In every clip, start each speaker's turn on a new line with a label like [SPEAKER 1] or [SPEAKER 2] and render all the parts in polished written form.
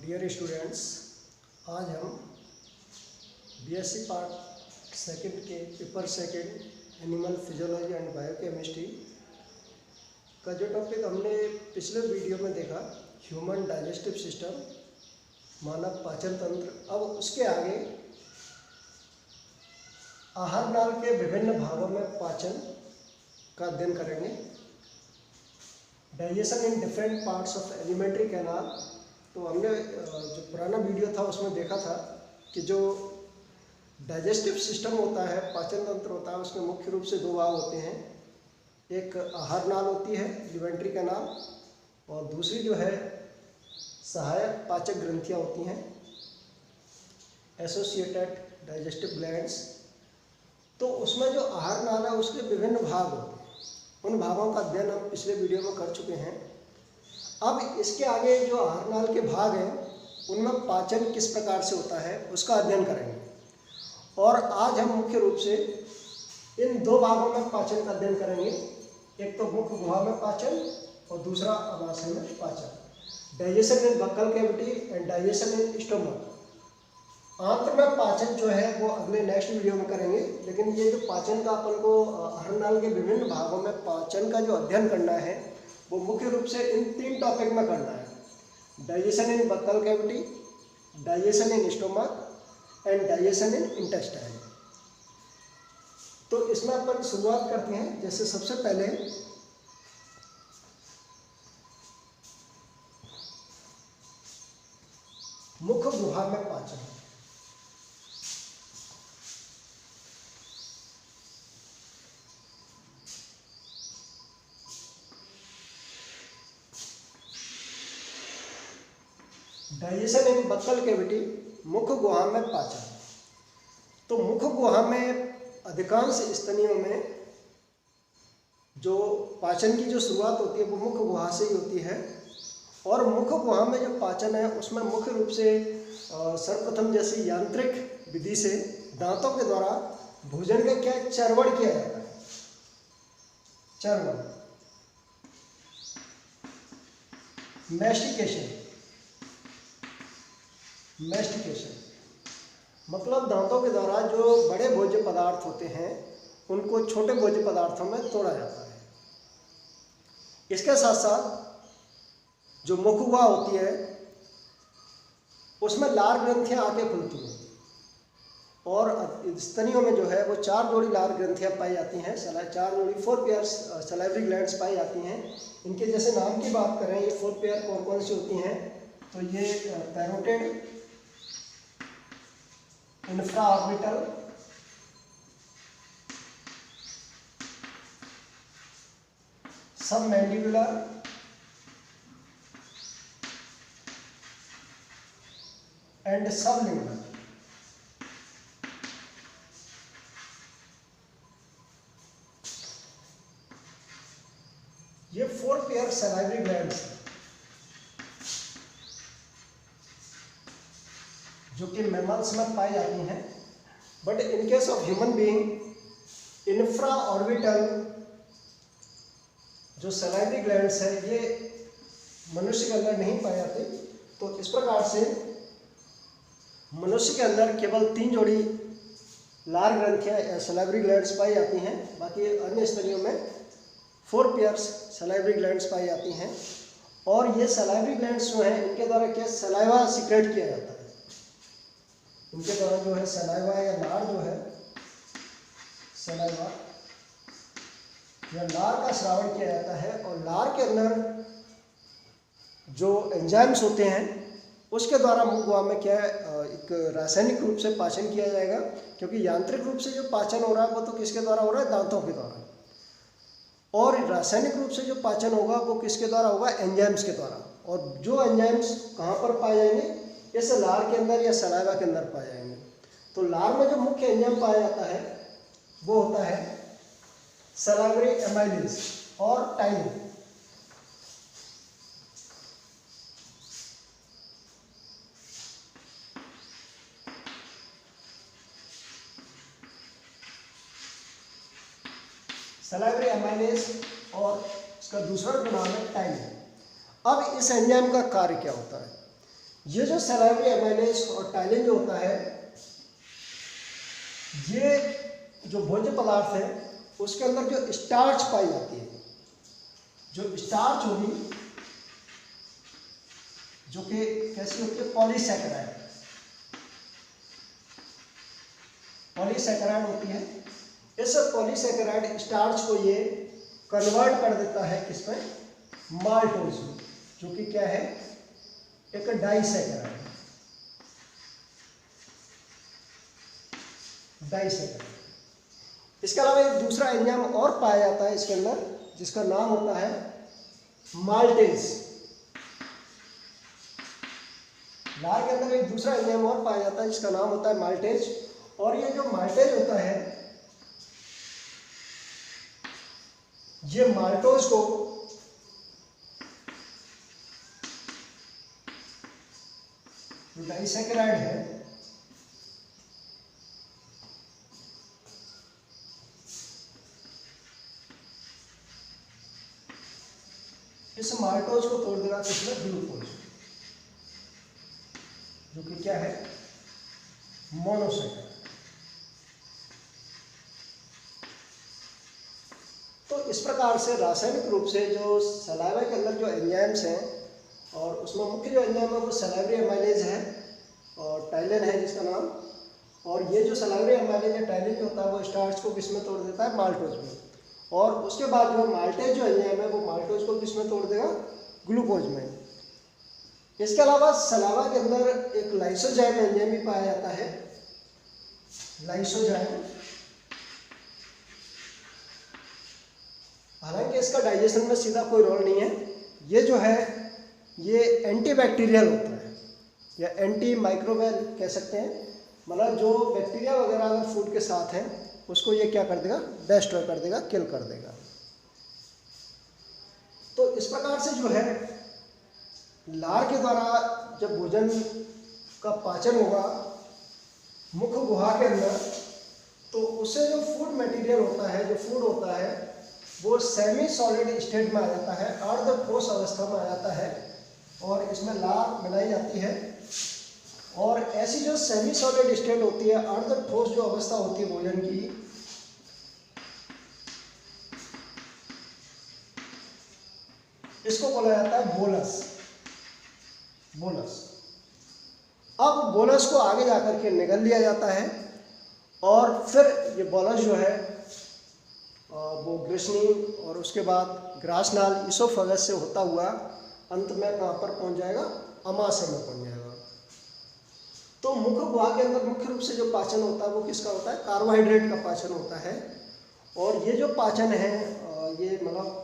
[SPEAKER 1] Dear students, आज हम BSc part second के paper second animal physiology and biochemistry का जो टॉपिक हमने पिछले वीडियो में देखा, ह्यूमन डाइजेस्टिव सिस्टम, मानव पाचन तंत्र, अब उसके आगे आहार नाल के विभिन्न भागों में पाचन का अध्ययन करेंगे। Digestion in different parts of alimentary canal. तो हमने जो पुराना वीडियो था उसमें देखा था कि जो डाइजेस्टिव सिस्टम होता है, पाचन तंत्र होता है, उसमें मुख्य रूप से दो भाग होते हैं। एक आहार नाल होती है, एलिमेंट्री कैनाल, और दूसरी जो है सहायक पाचक ग्रंथियाँ होती हैं, एसोसिएटेड डाइजेस्टिव ग्लैंड्स। तो उसमें जो आहार नाल है उसके विभिन्न भाग होते हैं। उन भागों का अध्ययन हम पिछले वीडियो में कर चुके हैं। अब इसके आगे जो आहार नाल के भाग हैं उनमें पाचन किस प्रकार से होता है उसका अध्ययन करेंगे। और आज हम मुख्य रूप से इन दो भागों में पाचन का अध्ययन करेंगे। एक तो मुख्य गुहा में पाचन और दूसरा आमाशय में पाचन। Digestion in buccal cavity and digestion in stomach. आंत्र में पाचन जो है वो अगले नेक्स्ट वीडियो में करेंगे, लेकिन ये जो पाचन का अपन को आहार नाल के विभिन्न भागों में पाचन का जो अध्ययन करना है वो मुख्य रूप से इन तीन टॉपिक में करना है। Digestion in buccal cavity, digestion in stomach and digestion in intestine. तो इसमें अपन शुरुआत करते हैं। जैसे सबसे पहले मुख्य गुहा में पाचन। डाइजेशन इन बक्कल कैविटी, मुख्य गुहा में पाचन। तो मुख्य गुहा में अधिकांश स्तनियों में जो पाचन की जो शुरुआत होती है वो मुख्य गुहा से ही होती है। और मुख्य गुहा में जो पाचन है उसमें मुख्य रूप से सर्वप्रथम जैसे यांत्रिक विधि से दांतों के द्वारा भोजन का क्या चर्वण किया जाता है। चर्वण, मैस्टिकेशन मतलब दांतों के द्वारा जो बड़े भोज्य पदार्थ होते हैं उनको छोटे भोज्य पदार्थों में तोड़ा जाता है। इसके साथ साथ जो मुख्य गुहा होती है उसमें लार ग्रंथियां आके खुलती हैं और स्तनियों में जो है वो 4 जोड़ी लार ग्रंथियां पाई जाती हैं। 4 जोड़ी 4 पेयर सलाइवरी ग्लैंड्स पाई जाती हैं। इनके जैसे नाम की बात करें, ये 4 पेयर कौन कौन सी होती हैं, तो ये पैरोटिड, इंफ्रा ऑर्बिटल, सब मैंडिबुलर एंड सबलिंगुलर। ये 4 पेयर सलाइवरी ग्लैंड्स जो कि मैमल्स में पाई जाती हैं। But in case of human being infra orbital जो सलाइवरी ग्लैंड्स है ये मनुष्य के अंदर नहीं पाए जाते। तो इस प्रकार से मनुष्य के अंदर केवल 3 जोड़ी लार ग्रंथियां या सलाइवरी ग्लैंड्स पाई जाती हैं। बाकी अन्य स्तनियों में 4 पेयर्स सलाइवरी ग्लैंड्स पाई जाती हैं। और ये सलाइवरी ग्लैंड्स जो हैं इनके द्वारा क्या सलाइवा सिक्रेट किया जाता है। इनके द्वारा जो है सलाइवा या लार जो है, सलाइवा या लार का श्रावण किया जाता है। और लार के अंदर जो एंजाइम्स होते हैं उसके द्वारा मुख्य गुहा में क्या है एक रासायनिक रूप से पाचन किया जाएगा। क्योंकि यांत्रिक रूप से जो पाचन हो रहा है वो तो किसके द्वारा हो रहा है, दांतों के द्वारा। और रासायनिक रूप से जो पाचन होगा वो किसके द्वारा होगा, एंजाइम्स के द्वारा। और जो एंजाइम्स कहाँ पर पाए जाएंगे, इस लार के अंदर या सलाइवा के अंदर पाए जाएंगे। तो लार में जो मुख्य एंजाइम पाया जाता है वो होता है सलाइवरी एमाइलेज और टाइलिन। सलाइवरी एमाइलेज और इसका दूसरा नाम है टाइलिन। अब इस एंजाइम का कार्य क्या होता है, ये जो सलाइवरी एमाइलेज और टाइलिन जो होता है, ये जो भोज्य पदार्थ है उसके अंदर जो स्टार्च पाई जाती है, जो स्टार्च होगी, जो कि कैसी होती है, पॉलीसैकेराइड होती है। इस पॉलीसैकेराइड स्टार्च को ये कन्वर्ट कर देता है किसमें, माल्टोज में, जो कि क्या है, एक डाइसैकेराइड। इसके अलावा एक दूसरा एंजाइम और पाया जाता है इसके अंदर, जिसका नाम होता है माल्टेज। लार के अंदर एक दूसरा एंजाइम और पाया जाता है जिसका नाम होता है माल्टेज। और ये जो माल्टेज होता है, ये माल्टोज को जो डाइसैकेराइड है, इस माल्टोज को तोड़ देगा किसमें, ग्लूकोज, जो कि क्या है, मोनोसैकेराइड। तो इस प्रकार से रासायनिक रूप से जो सलाइवा के अंदर जो एंजाइम्स हैं, और उसमें मुख्य जो एंजाइम है वो सलाइवरी एमाइलेज है और टाइलिन है जिसका नाम। और ये जो सलाइवरी एमाइलेज या टाइलिन जो होता है वो स्टार्च को किसमें तोड़ देता है, माल्टोज में। और उसके बाद जो माल्टेज जो एंजाइम है वो माल्टोज को किसमें तोड़ देगा, ग्लूकोज में। इसके अलावा सलाइवा के अंदर एक लाइसोजाइम एंजाइम भी पाया जाता है, लाइसोजाइम। हालांकि इसका डाइजेशन में सीधा कोई रोल नहीं है, ये जो है ये एंटीबैक्टीरियल होता है या एंटी माइक्रोबियल कह सकते हैं। मतलब जो बैक्टीरिया वगैरह अगर फूड के साथ हैं उसको ये क्या कर देगा, डिस्ट्रॉय कर देगा, किल कर देगा। तो इस प्रकार से जो है लार के द्वारा जब भोजन का पाचन होगा मुख गुहा के अंदर, तो उससे जो फूड मटेरियल होता है, जो फूड होता है, वो सेमी सॉलिड स्टेट में आ जाता है, अर्ध ठोस अवस्था में आ जाता है और इसमें लार मिलाई जाती है। और ऐसी जो सेमी सॉलिड स्टेट होती है, अर्ध ठोस जो अवस्था होती है भोजन की, इसको बोला जाता है बोलस। अब बोलस को आगे जाकर के निगल लिया जाता है और फिर ये बोलस जो है वो ग्रिसनी और उसके बाद ग्रासनाल, इसोफेगस से होता हुआ अंत में कहाँ पर पहुंच जाएगा, अमाशय में पहुंच जाएगा। तो मुख गुहा के अंदर मुख्य रूप से जो पाचन होता है वो किसका होता है, कार्बोहाइड्रेट का पाचन होता है। और ये जो पाचन है ये मतलब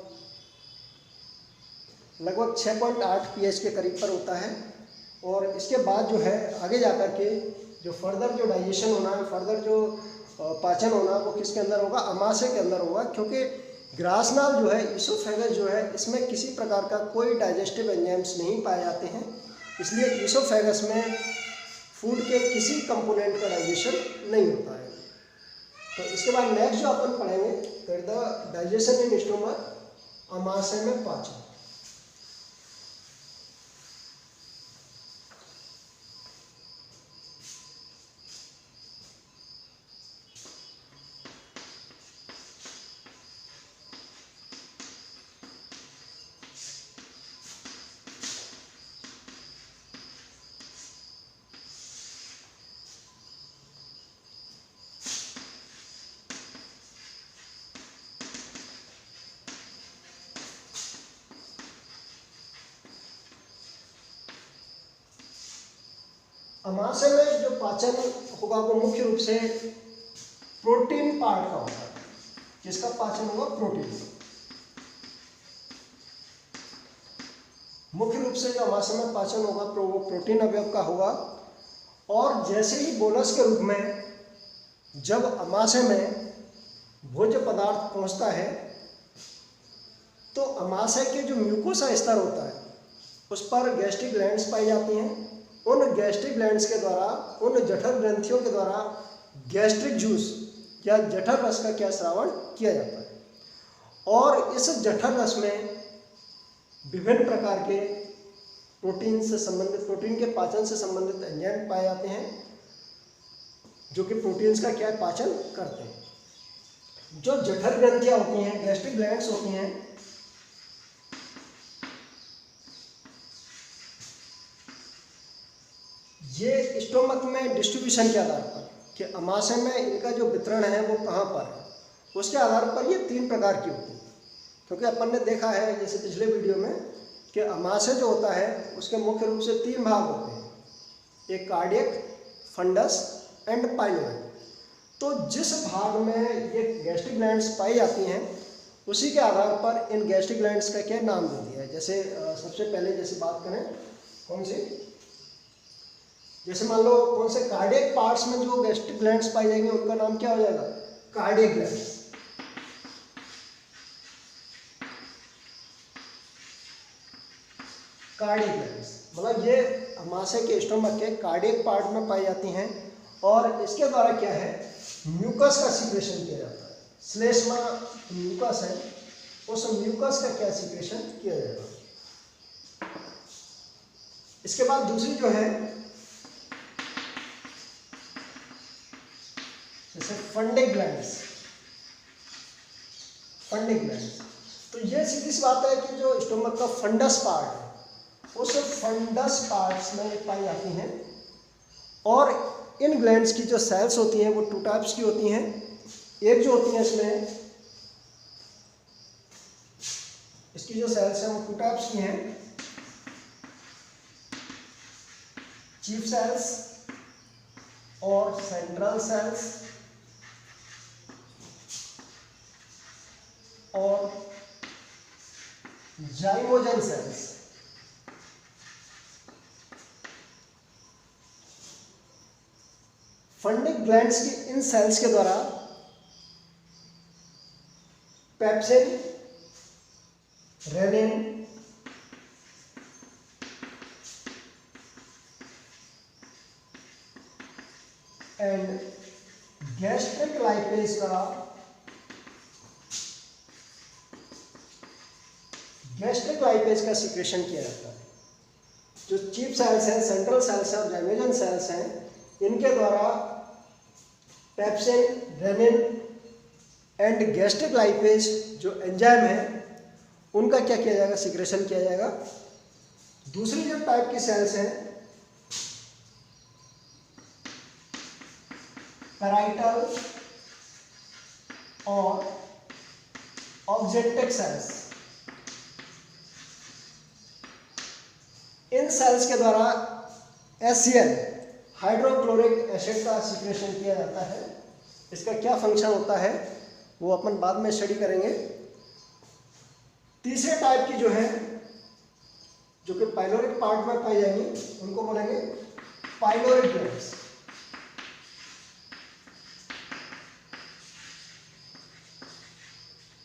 [SPEAKER 1] लगभग 6.8 pH के करीब पर होता है। और इसके बाद जो है आगे जाकर के जो फर्दर जो डाइजेशन होना है, फर्दर जो पाचन होना, वो किसके अंदर होगा, अमाशय के अंदर होगा। क्योंकि ग्रासनाल जो है, इसोफेगस जो है, इसमें किसी प्रकार का कोई डाइजेस्टिव एंजाइम्स नहीं पाए जाते हैं, इसलिए इसोफेगस में फूड के किसी कंपोनेंट का डाइजेशन नहीं होता है। तो इसके बाद नेक्स्ट जो अपन पढ़ेंगे, द डाइजेशन इन स्टोमक, अमाशय में पाचन। अमाशय में जो पाचन होगा वो मुख्य रूप से प्रोटीन पार्ट का होगा। किसका पाचन होगा, प्रोटीन। मुख्य रूप से जो अमाशय में पाचन होगा वो प्रोटीन अवयव का होगा। और जैसे ही बोलस के रूप में जब अमाशय में भोज्य पदार्थ पहुंचता है तो अमाशय के जो म्यूकोसा स्तर होता है उस पर गैस्ट्रिक ग्लैंड्स पाई जाती हैं। उन गैस्ट्रिक ग्लैंड्स के द्वारा, उन जठर ग्रंथियों के द्वारा गैस्ट्रिक जूस या जठर रस का क्या श्रावण किया जाता है। और इस जठर रस में विभिन्न प्रकार के प्रोटीन से संबंधित, प्रोटीन के पाचन से संबंधित एंजाइम पाए जाते हैं जो कि प्रोटीन्स का क्या पाचन करते हैं। जो जठर ग्रंथियां होती हैं, गैस्ट्रिक ग्लैंड्स होती हैं, ये स्टोमक में डिस्ट्रीब्यूशन के आधार पर कि अमाशय में इनका जो वितरण है वो कहाँ पर है, उसके आधार पर ये 3 प्रकार की होती है। क्योंकि अपन ने देखा है जैसे पिछले वीडियो में कि अमाशय जो होता है उसके मुख्य रूप से 3 भाग होते हैं, एक कार्डियक, फंडस एंड पाइलोरिक। तो जिस भाग में ये गैस्ट्रिक ग्लैंड्स पाई जाती हैं उसी के आधार पर इन गैस्ट्रिक ग्लैंड्स का क्या नाम दे दिया है। जैसे सबसे पहले जैसे बात करें कौन सी, जैसे मान लो कौन से कार्डियक पार्ट्स में जो गैस्ट्रिक ग्लैंड्स पाई जाएंगे उनका नाम क्या हो जाएगा, कार्डियक ग्लैंड्स। कार्डियक ग्लैंड्स मतलब ये अमाशय के स्टोमक के कार्डियक पार्ट में पाई जाती हैं और इसके द्वारा क्या है, म्यूकस का सिक्रेशन किया जाता है। श्लेष्मा म्यूकस है, उस म्यूकस का क्या सिक्रेशन किया जाएगा। इसके बाद दूसरी जो है जैसे फंडिक ग्लैंड्स, फंडिक ग्लैंड्स, तो ये सीधी सी बात है कि जो स्टोमक का फंडस पार्ट है उस फंडस पार्ट्स में पाई जाती हैं। और इन ग्लैंड्स की जो सेल्स होती हैं वो 2 टाइप्स की होती हैं। एक जो होती है इसमें, इसकी जो सेल्स हैं वो 2 टाइप्स की हैं, चीफ सेल्स और सेंट्रल सेल्स और जाइमोजन सेल्स। फंडिक ग्लैंड्स की इन सेल्स के द्वारा pepsin, rennin, and gastric lipase का सिक्रेशन किया जाता है। जो चीफ सेल्स हैं, सेंट्रल सेल्स हैं और जाइमोजन सेल्स हैं, इनके द्वारा pepsin, rennin and gastric lipase जो एंजाइम है उनका क्या किया जाएगा, सिक्रेशन किया जाएगा। दूसरी जो टाइप की सेल्स हैं पैराइटल और ऑब्जेक्टिक सेल्स, इन सेल्स के द्वारा HCl हाइड्रोक्लोरिक एसिड का सिक्रेशन किया जाता है। इसका क्या फंक्शन होता है वो अपन बाद में स्टडी करेंगे। तीसरे टाइप की जो है जो कि पाइलोरिक पार्ट में पाई जाएंगी उनको बोलेंगे पाइलोरिक ग्लैंड्स।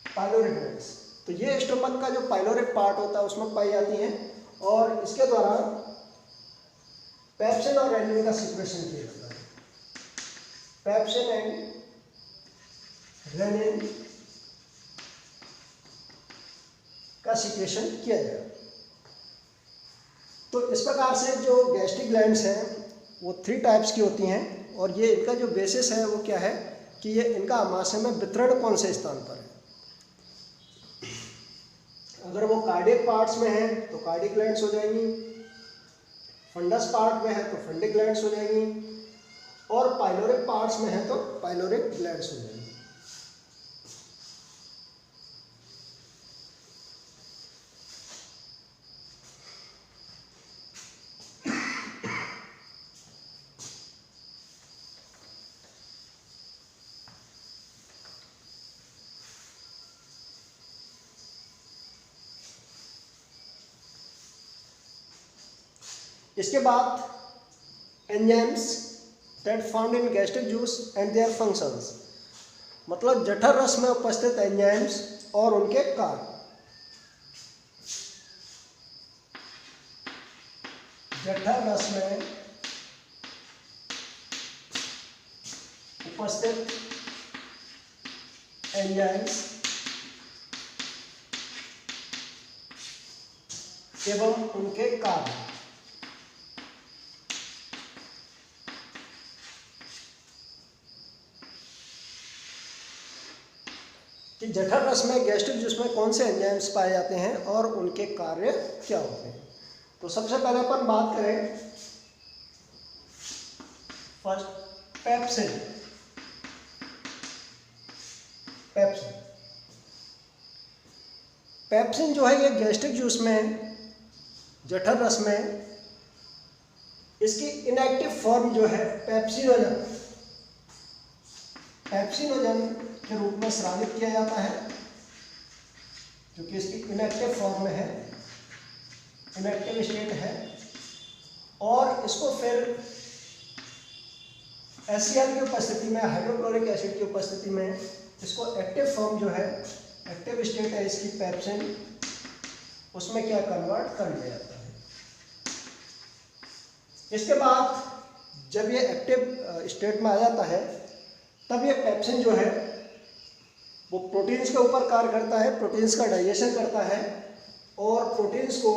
[SPEAKER 1] पाइलोरिक ग्लैंड्स तो ये स्टोमक का जो पाइलोरिक पार्ट होता है उसमें पाई जाती हैं और इसके द्वारा पेप्सिन और रेनिन का सिक्रेशन किया जाता है। पेप्सिन एंड रेनिन का सिक्रेशन किया जाएगा। तो इस प्रकार से जो गैस्ट्रिक ग्लैंड्स हैं वो 3 टाइप्स की होती हैं और ये इनका जो बेसिस है वो क्या है कि ये इनका आमाशय में वितरण कौन से स्थान पर है। अगर वो कार्डियक पार्ट्स में है तो कार्डियक ग्लैंड्स हो जाएंगी, फंडस पार्ट में है तो फंडिक ग्लैंड्स हो जाएंगी और पाइलोरिक पार्ट्स में है तो पाइलोरिक ग्लैंड्स हो जाएंगी। इसके बाद enzymes that found in gastric juice and their functions, मतलब जठर रस में उपस्थित एंजाइम्स और उनके कार्य। जठर रस में उपस्थित एंजाइम्स एवं उनके कार्य। कि जठर रस में, गैस्ट्रिक जूस में कौन से एंजाइम्स पाए जाते हैं और उनके कार्य क्या होते हैं। तो सबसे पहले अपन बात करें फर्स्ट पेप्सिन। पेप्सिन पेप्सिन जो है ये गैस्ट्रिक जूस में, जठर रस में, इसकी इनएक्टिव फॉर्म जो है पेप्सिनोजन, पेप्सिनोजन के रूप में स्रावित किया जाता है, क्योंकि इसकी इनएक्टिव फॉर्म में है, इनएक्टिव स्टेट है। और इसको फिर HCl की उपस्थिति में, हाइड्रोक्लोरिक एसिड की उपस्थिति में, इसको एक्टिव फॉर्म जो है, एक्टिव स्टेट है इसकी पेप्सिन, उसमें क्या कन्वर्ट कर लिया जाता है। इसके बाद जब ये एक्टिव स्टेट में आ जाता है तब ये पेप्सिन जो है वो प्रोटीन्स के ऊपर कार्य करता है, प्रोटीन्स का डाइजेशन करता है और प्रोटीन्स को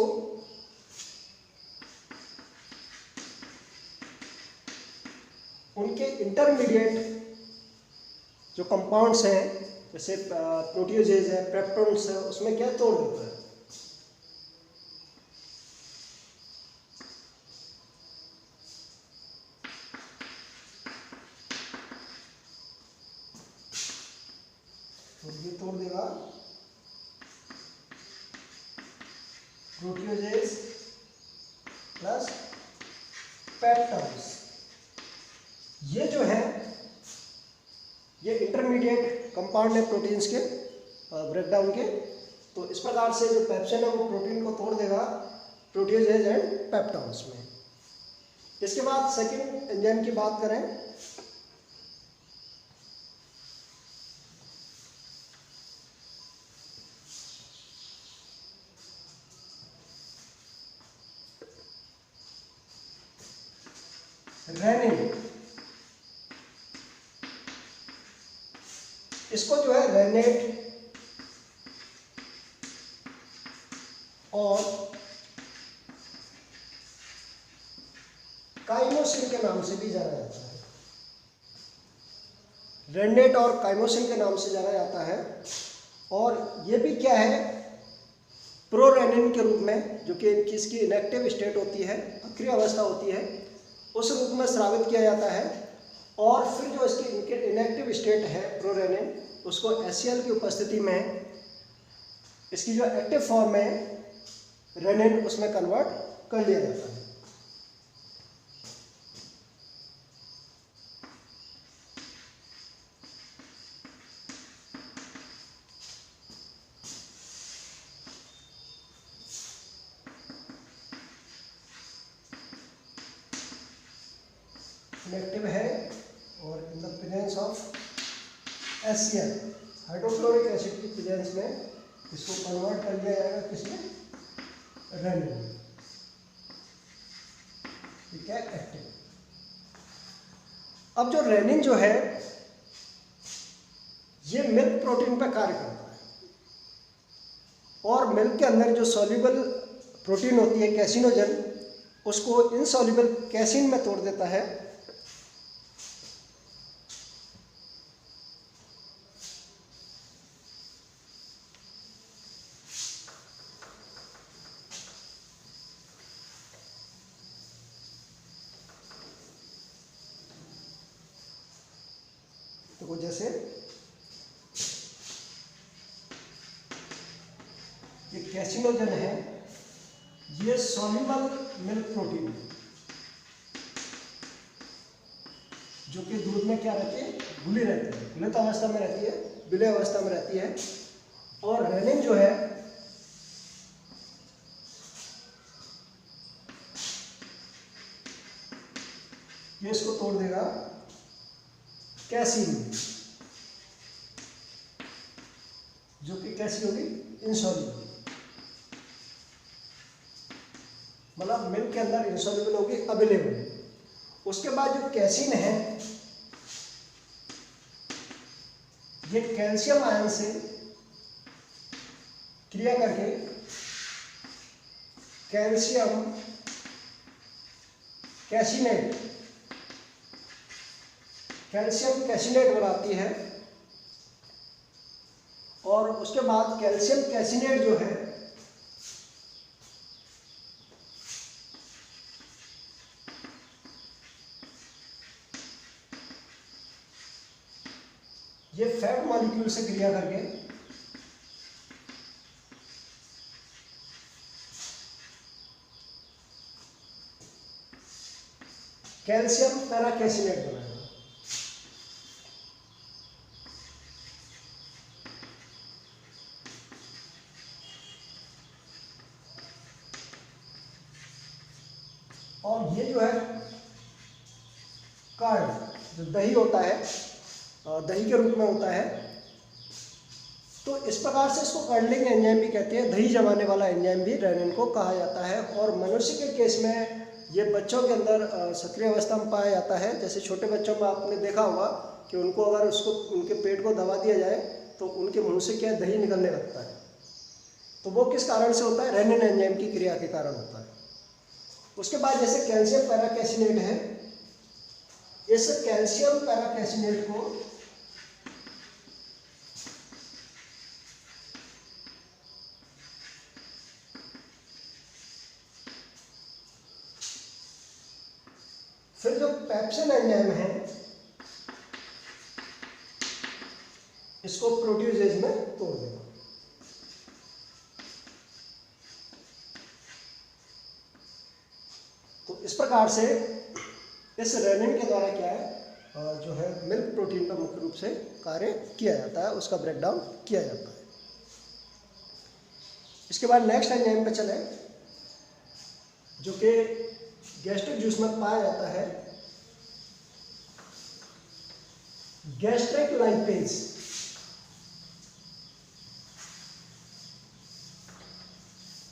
[SPEAKER 1] उनके इंटरमीडिएट जो कंपाउंड्स हैं, जैसे प्रोटियोजेज है, पेप्टोन्स है, उसमें क्या तोड़ देता है। तो ये तोड़ देगा प्रोटियोजेज प्लस पेप्टोन्स। ये जो है ये इंटरमीडिएट कंपाउंड है प्रोटीन्स के ब्रेकडाउन के। तो इस प्रकार से जो पेप्सिन है वो प्रोटीन को तोड़ देगा प्रोटियोजेज एंड पेप्टोन्स में। इसके बाद सेकंड एंजाइम की बात करें रेनिन। इसको जो है रेनेट और काइमोसिन के नाम से भी जाना जाता है। रेनेट और काइमोसिन के नाम से जाना जाता है। और ये भी क्या है, प्रोरेनिन के रूप में, जो कि इसकी इनएक्टिव स्टेट होती है, अक्रिय अवस्था होती है, उस रूप में स्रावित किया जाता है। और फिर जो इसकी इनएक्टिव स्टेट है प्रोरेनिन, उसको HCl की उपस्थिति में इसकी जो एक्टिव फॉर्म है रेनिन, उसमें कन्वर्ट कर लिया जाता है। इनएक्टिव है और in the presence of HCl, hydrochloric acid की प्रेजेंस में इसको कन्वर्ट कर लिया जाएगा किसमें, रेनिन। ठीक है, एक्टिव। अब जो रेनिन जो है ये मिल्क प्रोटीन पर कार्य करता है और मिल्क के अंदर जो सॉल्युबल प्रोटीन होती है कैसिनोजन, उसको इनसॉल्युबल कैसिन में तोड़ देता है। तो जैसे ये कैसिनोजन है, ये सॉल्युबल मिल्क प्रोटीन है जो कि दूध में क्या रहती है, घुली रहती है, घुलित अवस्था में रहती है, विलय अवस्था में रहती है। और रेनिन जो है ये इसको तोड़ देगा कैसीन, जो कि कैसी होगी, इनसॉल्युबल, मतलब मिल्क के अंदर इनसॉल्युबल होगी, अवेलेबल। उसके बाद जो कैसीन है ये कैल्शियम आयन से क्रिया करके कैल्शियम कैसिनेट, कैल्शियम कैसिनेट बनाती है। और उसके बाद कैल्शियम कैसिनेट जो है ये फैट मॉलिक्यूल से क्रिया करके कैल्शियम पैराकैसिनेट बनाएगा। और ये जो है कर्ड, जो दही होता है, दही के रूप में होता है, तो इस प्रकार से इसको कर्डलिंग एंजाइम भी कहते हैं। दही जमाने वाला एंजाइम भी रेनिन को कहा जाता है। और मनुष्य के केस में ये बच्चों के अंदर सक्रिय अवस्था में पाया जाता है। जैसे छोटे बच्चों में आपने देखा होगा कि उनको अगर उसको उनके पेट को दबा दिया जाए तो उनके मुंह से क्या दही निकलने लगता है। तो वो किस कारण से होता है? रेनिन एंजाइम की क्रिया के कारण होता है। उसके बाद जैसे कैल्शियम पैराकैसिनेट है, इस कैल्शियम पैराकैसिनेट को फिर जो पेप्सिन एंजाइम है इसको प्रोट्यूजेज में तोड़ देगा। तो इस प्रकार से इस रेनिन के द्वारा क्या है, जो है मिल्क प्रोटीन का मुख्य रूप से कार्य किया जाता है, उसका ब्रेकडाउन किया जाता है। इसके बाद नेक्स्ट एंजाइम पे चले, जो कि गैस्ट्रिक जूस में पाया जाता है, गैस्ट्रिक लाइपेज।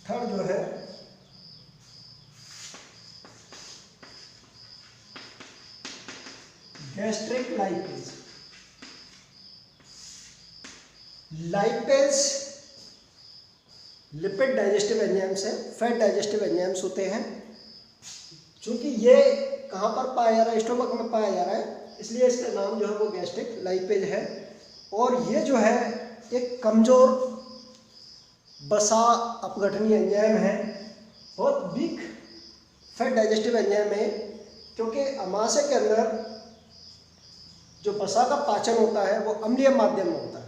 [SPEAKER 1] थर्ड जो है gastric lipase. Lipase lipid digestive enzymes है, फैट डाइजेस्टिव एंजाइम्स होते हैं। चूंकि ये कहाँ पर पाया जा रहा है? स्टोमक में पाया जा रहा है, इसलिए इसका नाम जो है वो गैस्ट्रिक लाइपेज है। और ये जो है एक कमजोर बसा अपघटनीय एंजाइम है, बहुत वीक फैट डाइजेस्टिव एंजाइम है, क्योंकि अमाशय के अंदर जो बसा का पाचन होता है वो अम्लीय माध्यम में होता है।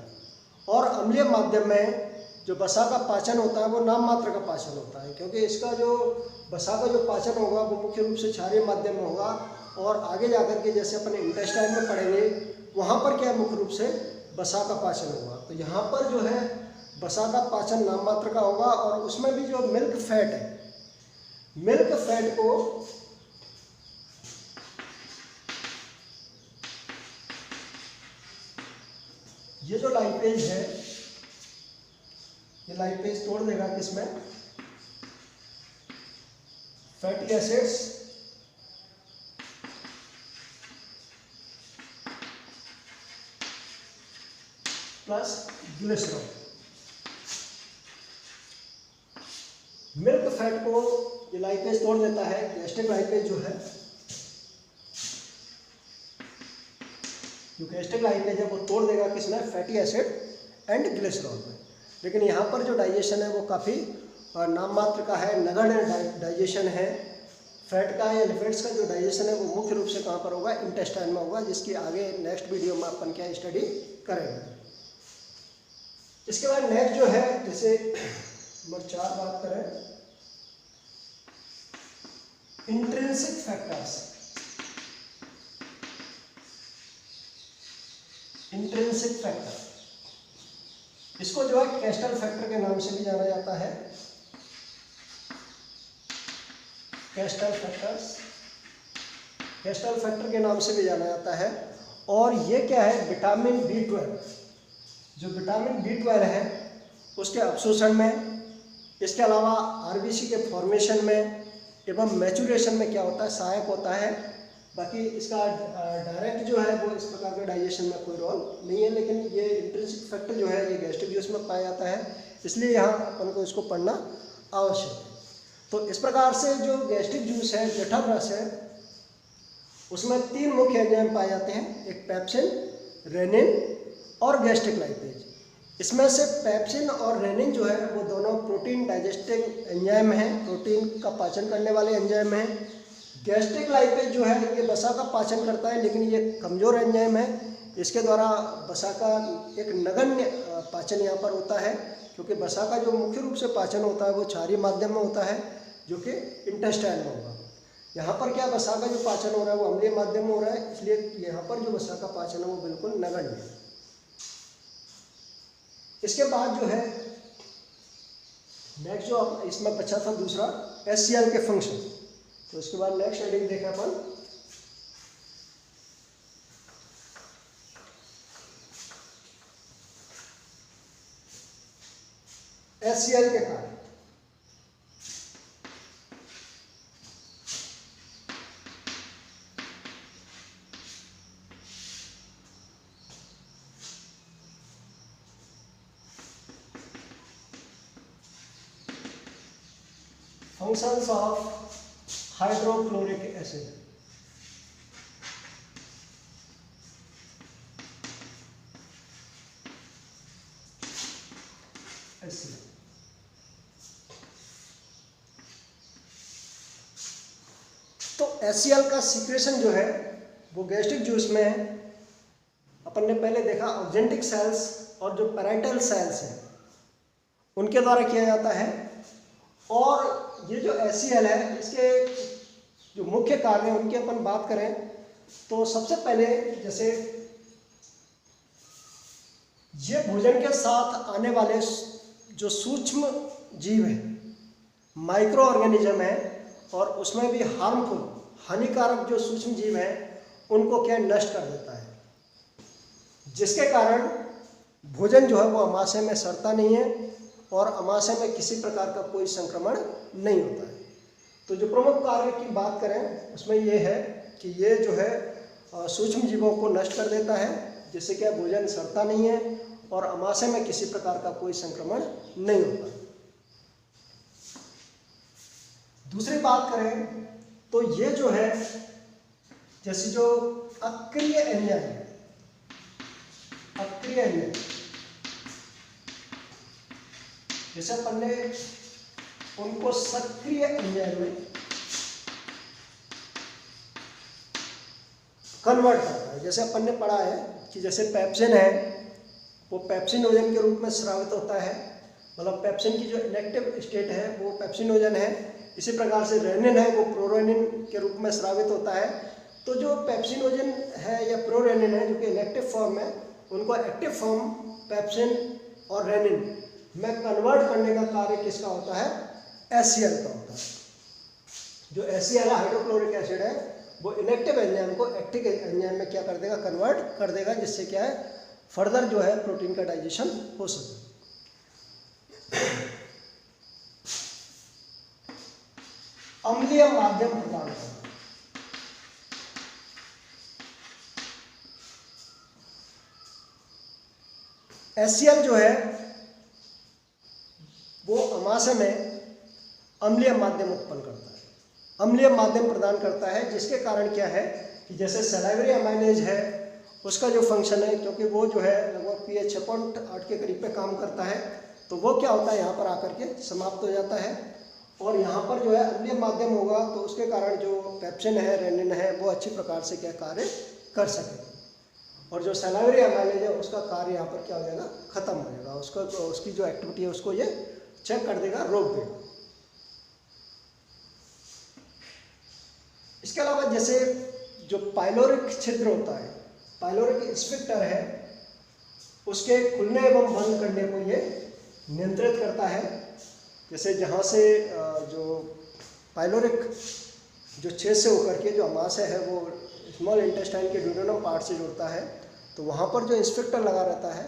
[SPEAKER 1] और अम्लीय माध्यम में जो बसा का पाचन होता है वो नाम मात्र का पाचन होता है, क्योंकि इसका जो बसा का जो पाचन होगा वो मुख्य रूप से क्षारीय माध्यम में होगा। और आगे जाकर के जैसे अपने इंटेस्टाइन में पढ़ेंगे वहाँ पर क्या मुख्य रूप से बसा का पाचन होगा। तो यहाँ पर जो है बसा का पाचन नाम मात्र का होगा। और उसमें भी जो मिल्क फैट है, मिल्क फैट को ये जो लाइपेज है, ये लाइपेज तोड़ देगा किसमें? Fatty acids plus glycerol. Milk fat को ये लाइपेज तोड़ देता है। गैस्ट्रिक लाइपेज जो है, जो गैस्ट्रिक लाइपेज है वो तोड़ देगा किसमें? फैटी एसिड एंड ग्लिसरॉल में। लेकिन यहाँ पर जो डाइजेशन है वो काफ़ी नाम मात्र का है, नगण्य डाइजेशन है। फैट का या लिपिड्स का जो डाइजेशन है वो मुख्य रूप से कहाँ पर होगा? इंटेस्टाइन में होगा, जिसकी आगे नेक्स्ट वीडियो में अपन क्या स्टडी करेंगे। इसके बाद नेक्स्ट जो है, जैसे नंबर 4 बात करें, इंट्रिंसिक फैक्टर्स। इंट्रिंसिक फैक्टर, इसको जो है कैस्टल फैक्टर के नाम से भी जाना जाता है। कैस्टल फैक्टर्स, कैस्टल फैक्टर के नाम से भी जाना जाता है। और ये क्या है? विटामिन B12, जो विटामिन B12 है उसके अवशोषण में, इसके अलावा आरबीसी के फॉर्मेशन में एवं मैचुरेशन में क्या होता है? सहायक होता है। बाकी इसका डायरेक्ट जो है वो इस प्रकार के डाइजेशन में कोई रोल नहीं है। लेकिन ये इंट्रिंसिक फैक्टर जो है ये गैस्ट्रिक जूस में पाया जाता है, इसलिए यहाँ अपन को इसको पढ़ना आवश्यक है। तो इस प्रकार से जो गैस्ट्रिक जूस है, जठर रस है, उसमें 3 मुख्य एंजाइम पाए जाते हैं, एक पेप्सिन, रेनिन और गैस्ट्रिक लाइपेज। इसमें से पेप्सिन और रेनिन जो है वो दोनों प्रोटीन डाइजेस्टिंग एंजाइम हैं, प्रोटीन का पाचन करने वाले एंजाइम हैं। गैस्ट्रिक लाइपेज जो है ये वसा का पाचन करता है, लेकिन ये कमज़ोर एंजाइम है। इसके द्वारा वसा का एक नगण्य पाचन यहाँ पर होता है, क्योंकि वसा का जो मुख्य रूप से पाचन होता है वो क्षारीय माध्यम में होता है, जो कि इंटेस्टाइन में होगा। यहाँ पर क्या वसा का जो पाचन हो रहा है वो अम्लीय माध्यम में हो रहा है, इसलिए यहाँ पर जो वसा का पाचन है वो बिल्कुल नगण्य है। इसके बाद जो है नेक्स्ट जो इसमें बचा था दूसरा HCl के फंक्शन, तो इसके बाद नेक्स्ट हेडिंग देखें अपन HCl के कार्य। Functions of hydrochloric acid. तो HCl का सीक्रेशन जो है वो गैस्ट्रिक जूस में अपन ने पहले देखा ऑक्जेंटिक सेल्स और जो पैराइटल सेल्स हैं उनके द्वारा किया जाता है। और ये जो HCl है इसके जो मुख्य कार्य हैं उनकी अपन बात करें तो सबसे पहले जैसे ये भोजन के साथ आने वाले जो सूक्ष्म जीव हैं, माइक्रो ऑर्गेनिज्म है, और उसमें भी हार्मफुल हानिकारक जो सूक्ष्म जीव हैं उनको क्या नष्ट कर देता है, जिसके कारण भोजन जो है वो अमाशय में सड़ता नहीं है और अमाशय में किसी प्रकार का कोई संक्रमण नहीं होता है। तो जो प्रमुख कार्य की बात करें उसमें ये है कि ये जो है सूक्ष्म जीवों को नष्ट कर देता है, जिससे क्या भोजन सड़ता नहीं है और अमाशय में किसी प्रकार का कोई संक्रमण नहीं होता। दूसरी बात करें तो ये जो है जैसे जो अक्रिय एंजाइम जैसे अपन ने उनको सक्रिय एंजाइम में कन्वर्ट करता है। जैसे अपन ने पढ़ा है कि जैसे पेप्सिन है वो पेप्सिनोजन के रूप में स्रावित होता है, मतलब पेप्सिन की जो इनएक्टिव स्टेट है वो पेप्सिनोजन है। इसी प्रकार से रेनिन है वो प्रोरेनिन के रूप में स्रावित होता है। तो जो पेप्सिनोजन है या प्रोरेनिन है जो कि इनएक्टिव फॉर्म है, उनको एक्टिव फॉर्म पेप्सिन और रेनिन में कन्वर्ट करने का कार्य किसका होता है? HCl का होता है। जो HCl हाइड्रोक्लोरिक एसिड है वो इनएक्टिव एंजाइम को एक्टिव एंजाइम में क्या कर देगा? कन्वर्ट कर देगा, जिससे क्या है फर्दर जो है प्रोटीन का डाइजेशन हो सके। अम्लीय माध्यम प्रदान करना। HCl जो है वो अमाशय में अम्लीय माध्यम उत्पन्न करता है, अम्लीय माध्यम प्रदान करता है, जिसके कारण क्या है कि जैसे सलाइवरी अमाइनेज है उसका जो फंक्शन है, क्योंकि वो जो है लगभग pH 6.8 के करीब पे काम करता है, तो वो क्या होता है यहाँ पर आकर के समाप्त हो जाता है। और यहाँ पर जो है अम्लीय माध्यम होगा तो उसके कारण जो पेप्सिन है, रेनिन है, वो अच्छी प्रकार से क्या कार्य कर सके, और जो सलाइवरी अमाइनेज है उसका कार्य यहाँ पर क्या हो जाएगा? खत्म हो जाएगा। उसका उसकी जो एक्टिविटी है उसको ये चेक कर देगा, रोक देगा। इसके अलावा जैसे जो पाइलोरिक छिद्र होता है, पाइलोरिक स्फिंक्टर है, उसके खुलने एवं बंद करने को ये नियंत्रित करता है। जैसे जहाँ से जो पाइलोरिक जो छेद से होकर के जो अमाशय है वो स्मॉल इंटेस्टाइन के ड्यूडेनम पार्ट से जुड़ता है, तो वहाँ पर जो स्फिंक्टर लगा रहता है,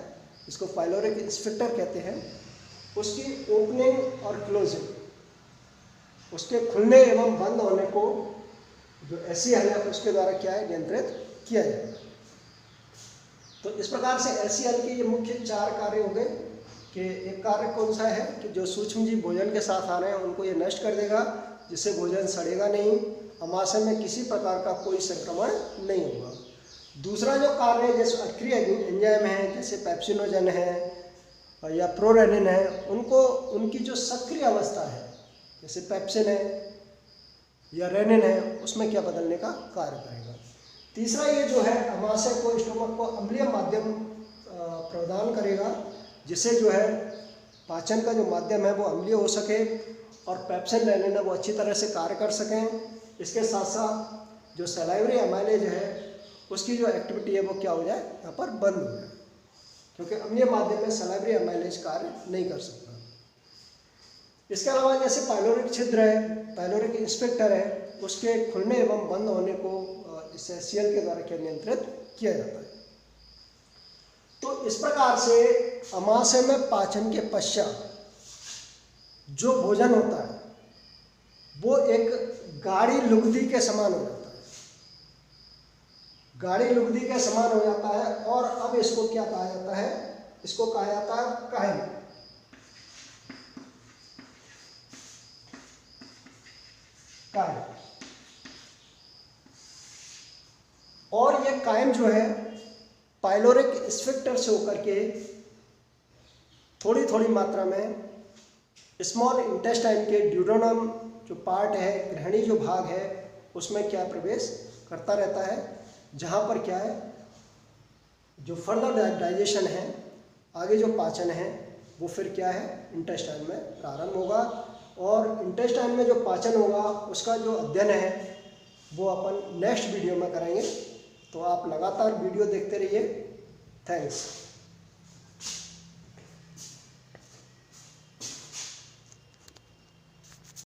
[SPEAKER 1] इसको पाइलोरिक स्फिंक्टर कहते हैं, उसकी ओपनिंग और क्लोजिंग, उसके खुलने एवं बंद होने को जो HCl है उसके द्वारा क्या है? नियंत्रित किया जाएगा। तो इस प्रकार से HCl के ये मुख्य 4 कार्य हो गए। कि एक कार्य कौन सा है कि जो सूक्ष्म जीव भोजन के साथ आ रहे हैं उनको ये नष्ट कर देगा, जिससे भोजन सड़ेगा नहीं, अमाशय में किसी प्रकार का कोई संक्रमण नहीं होगा। दूसरा जो कार्य है जैसे अक्रिय एंजाइम है, जैसे पेप्सिनोजन है या प्रोरेनिन है, उनको उनकी जो सक्रिय अवस्था है जैसे पेप्सिन है या रेनिन है, उसमें क्या बदलने का कार्य करेगा। तीसरा ये जो है अमाशय को, स्टोमक को अम्लीय माध्यम प्रदान करेगा, जिससे जो है पाचन का जो माध्यम है वो अम्लीय हो सके और पेप्सिन रेनिन है वो अच्छी तरह से कार्य कर सकें। इसके साथ साथ जो सलाइवरी एमाइलेज है उसकी जो एक्टिविटी है वो क्या हो जाए, यहाँ पर बंद हो जाए, क्योंकि अम्लीय माध्यम में सलाइवरी एमाइलेज कार्य नहीं कर सकता। इसके अलावा जैसे पाइलोरिक छिद्र है, पाइलोरिक इंस्पेक्टर है, उसके खुलने एवं बंद होने को इसे सीएल के द्वारा क्या नियंत्रित किया जाता है। तो इस प्रकार से अमाशय में पाचन के पश्चात जो भोजन होता है वो एक गाढ़ी लुगदी के समान हो जाता है, गाढ़ी लुगदी के समान हो जाता है। और अब इसको क्या कहा जाता है, इसको कहा जाता है कायम। कायम। और ये कायम जो है पाइलोरिक स्फिंक्टर से होकर के थोड़ी थोड़ी मात्रा में स्मॉल इंटेस्टाइन के ड्यूडेनम जो पार्ट है, ग्रहणी जो भाग है, उसमें क्या प्रवेश करता रहता है, जहाँ पर क्या है जो फर्दर डाइजेशन है, आगे जो पाचन है वो फिर क्या है इंटेस्टाइन में प्रारंभ होगा। और इंटेस्टाइन में जो पाचन होगा उसका जो अध्ययन है वो अपन नेक्स्ट वीडियो में करेंगे। तो आप लगातार वीडियो देखते रहिए। थैंक्स।